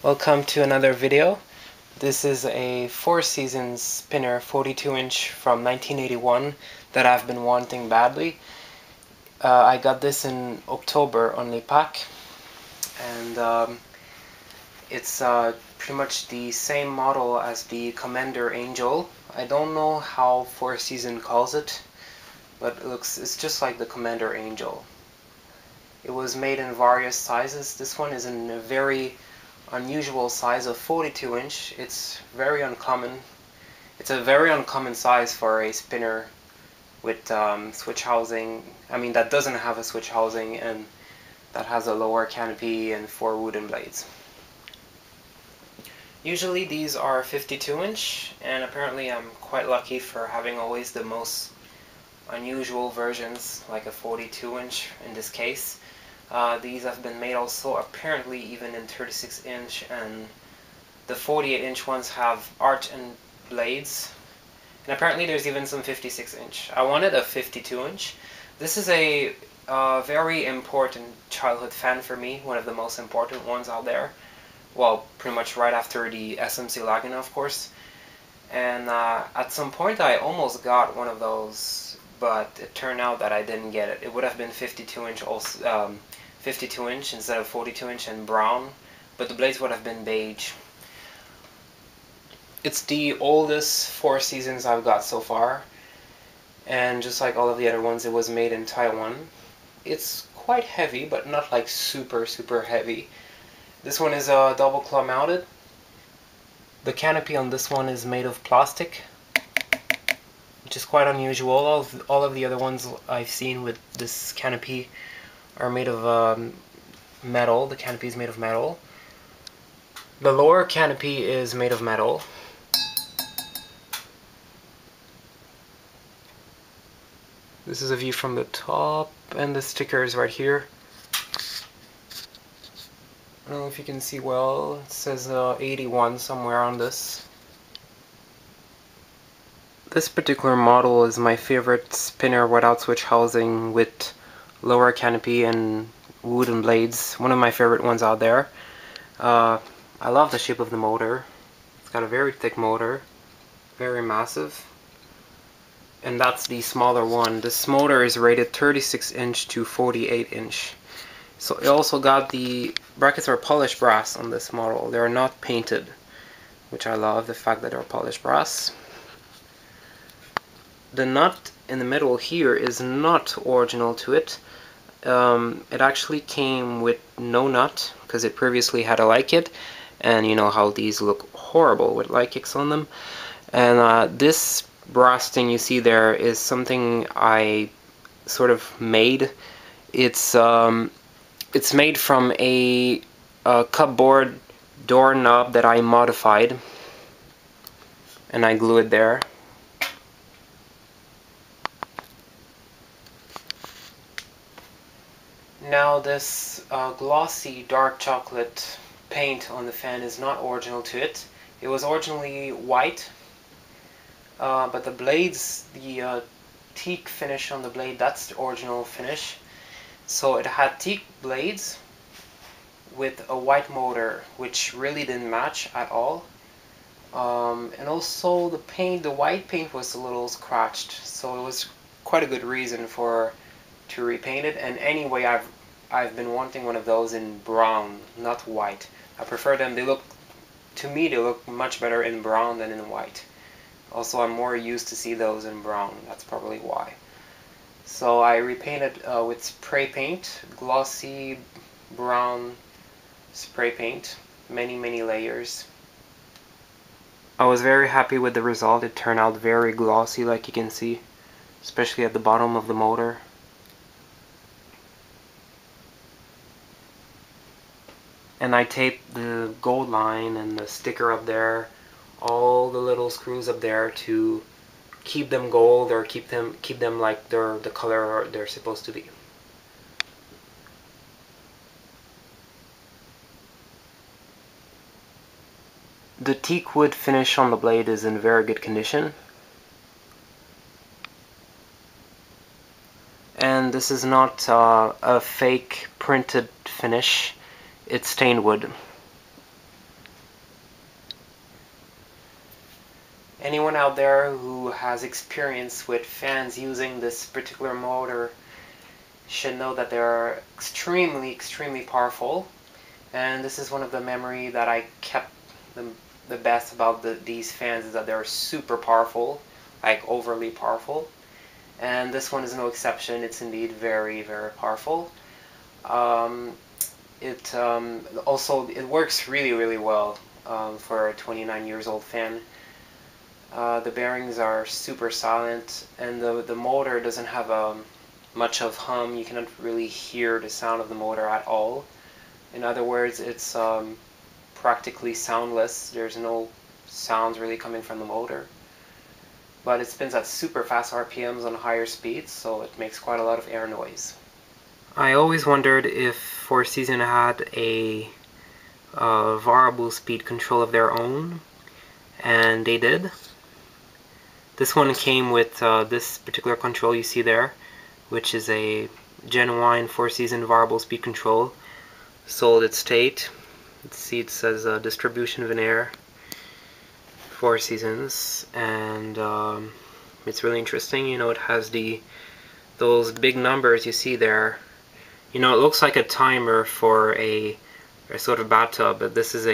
Welcome to another video. This is a Four Seasons spinner 42-inch from 1981 that I've been wanting badly. I got this in October on Lepak, and it's pretty much the same model as the Commander Angel. I don't know how Four Seasons calls it, but it's just like the Commander Angel. It was made in various sizes. This one is in a very unusual size of 42-inch. It's very uncommon. It's a very uncommon size for a spinner with switch housing. I mean, that doesn't have a switch housing and that has a lower canopy and 4 wooden blades. Usually these are 52-inch, and apparently I'm quite lucky for having always the most unusual versions, like a 42-inch in this case. These have been made also apparently even in 36-inch, and the 48-inch ones have arch and blades, and apparently there's even some 56-inch. I wanted a 52-inch. This is a very important childhood fan for me, one of the most important ones out there. Well, pretty much right after the SMC Laguna, of course. And at some point I almost got one of those, but it turned out that I didn't get it. It would have been 52-inch also, 52-inch instead of 42-inch and brown, but the blades would have been beige. It's the oldest Four Seasons I've got so far, and just like all of the other ones, it was made in Taiwan. It's quite heavy, but not like super heavy. This one is double claw mounted. The canopy on this one is made of plastic, which is quite unusual. All of the other ones I've seen with this canopy are made of metal. The canopy is made of metal. The lower canopy is made of metal. This is a view from the top, and the sticker is right here. I don't know if you can see well. It says 81 somewhere on this. This particular model is my favorite spinner without switch housing with lower canopy and wooden blades. One of my favorite ones out there. I love the shape of the motor. It's got a very thick motor, very massive. And that's the smaller one. This motor is rated 36-inch to 48-inch. So it also got the brackets are polished brass on this model. They're not painted, which I love, the fact that they're polished brass. The nut in the middle here is not original to it. It actually came with no nut because it previously had a light kit, and you know how these look horrible with light kicks on them. And this brass thing you see there is something I sort of made. It's made from a cupboard door knob that I modified, and I glue it there. Now this glossy dark chocolate paint on the fan is not original to it. It was originally white, but the blades, the teak finish on the blade, that's the original finish. So it had teak blades with a white motor, which really didn't match at all. And also the paint, the white paint was a little scratched, so it was quite a good reason to repaint it. And anyway, I've been wanting one of those in brown, not white. I prefer them. To me they look much better in brown than in white. Also, I'm more used to see those in brown. That's probably why. So I repainted with spray paint, glossy brown spray paint, many layers. I was very happy with the result. It turned out very glossy, like you can see, especially at the bottom of the motor. And I taped the gold line and the sticker up there, all the little screws up there to keep them gold, or keep them like they're the color they're supposed to be. The teak wood finish on the blade is in very good condition. And this is not a fake printed finish. It's stained wood. Anyone out there who has experience with fans using this particular motor should know that they are extremely powerful. And this is one of the memory that I kept the best about these fans, is that they're super powerful, like overly powerful. And this one is no exception. It's indeed very powerful. Also it works really well for a 29 years old fan. The bearings are super silent, and the motor doesn't have much of hum. You cannot really hear the sound of the motor at all. In other words, it's practically soundless. There's no sounds really coming from the motor. But it spins at super fast RPMs on higher speeds, so it makes quite a lot of air noise. I always wondered if Four Seasons had a variable speed control of their own, and they did. This one came with this particular control you see there, which is a genuine Four Seasons variable speed control, solid state. Let's see, it says distribution of an air, Four Seasons, and it's really interesting. You know, it has those big numbers you see there. You know, it looks like a timer for a sort of bathtub, but this is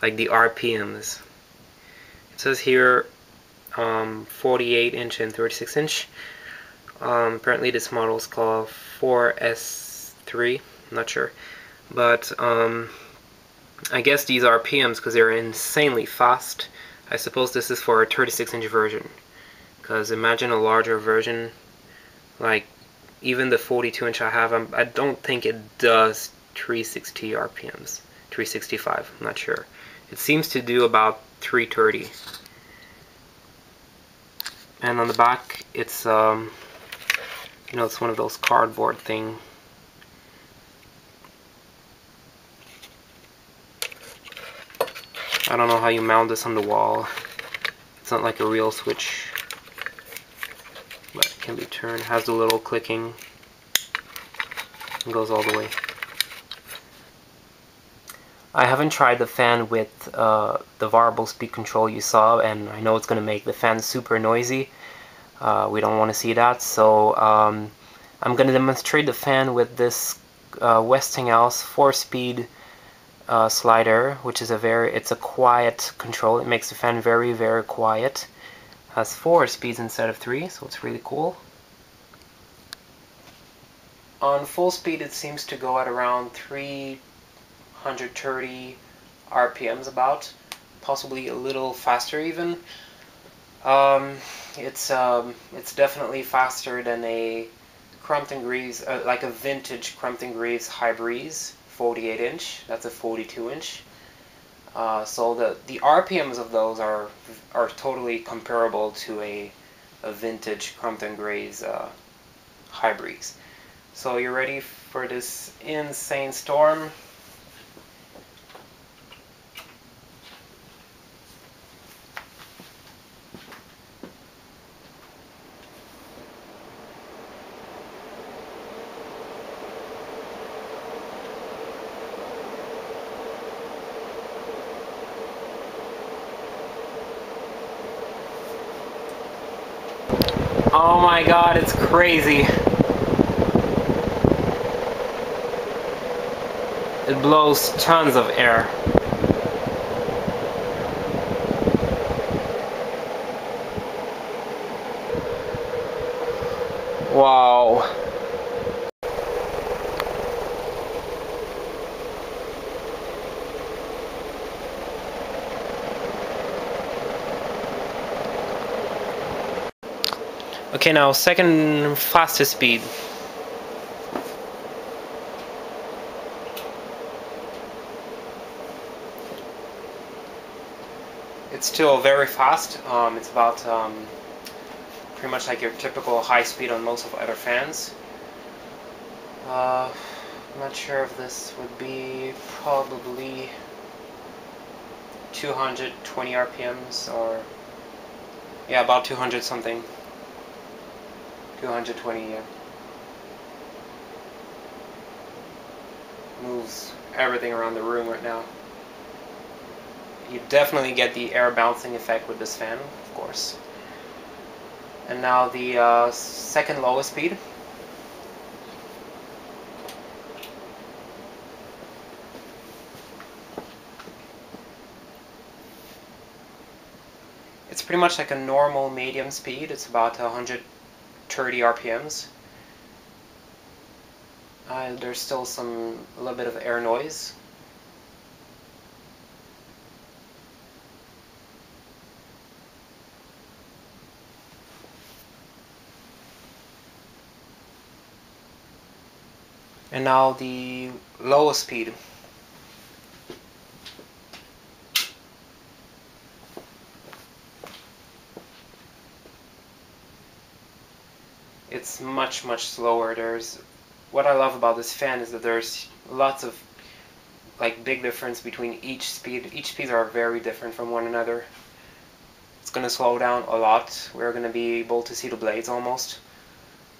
like the RPMs. It says here 48 inch and 36 inch. Apparently this model is called 4S3, I'm not sure. But I guess these RPMs, because they're insanely fast, I suppose this is for a 36 inch version. Because imagine a larger version, like even the 42 inch I have, I don't think it does 360 RPMs, 365, I'm not sure. It seems to do about 330. And on the back, it's you know, it's one of those cardboard thing. I don't know how you mount this on the wall. It's not like a real switch, but it can be turned. It has the little clicking. It goes all the way. I haven't tried the fan with the variable speed control you saw, and I know it's going to make the fan super noisy. We don't want to see that, so I'm going to demonstrate the fan with this Westinghouse 4-speed slider, which is it's a quiet control. It makes the fan very quiet. It has 4 speeds instead of 3, so it's really cool. On full speed, it seems to go at around 330 RPMs, about, possibly a little faster even. It's definitely faster than a Crumpton Greaves, like a vintage Crumpton Greaves High Breeze 48 inch. That's a 42 inch. So the RPMs of those are totally comparable to a vintage Crumpton Greaves High Breeze. So you're ready for this insane storm? Oh my god, it's crazy. It blows tons of air. Wow. Okay, now second fastest speed. It's still very fast. It's about pretty much like your typical high speed on most of other fans. I'm not sure if this would be probably 220 RPMs, or yeah, about 200 something. 220, yeah. Moves everything around the room right now. You definitely get the air bouncing effect with this fan, of course. And now the second lowest speed. It's pretty much like a normal medium speed. It's about 130 RPMs. There's still a little bit of air noise. And now the lowest speed. It's much slower. What I love about this fan is that there's lots of like big difference between each speed. Each speeds are very different from one another. It's going to slow down a lot. We're going to be able to see the blades almost.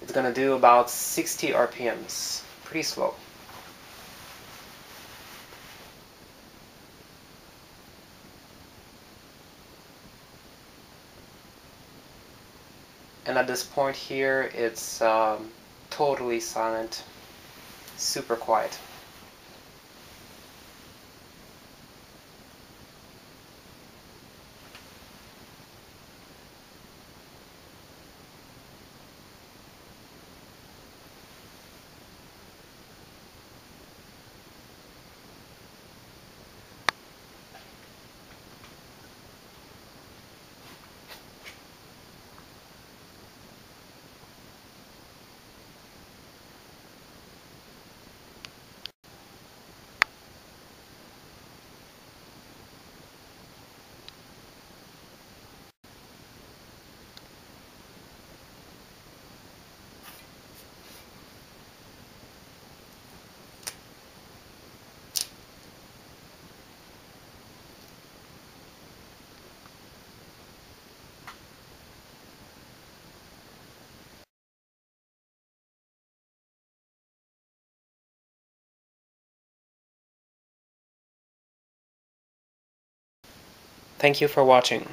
It's going to do about 60 RPMs. Pretty slow. And at this point here, it's totally silent. Super quiet. Thank you for watching.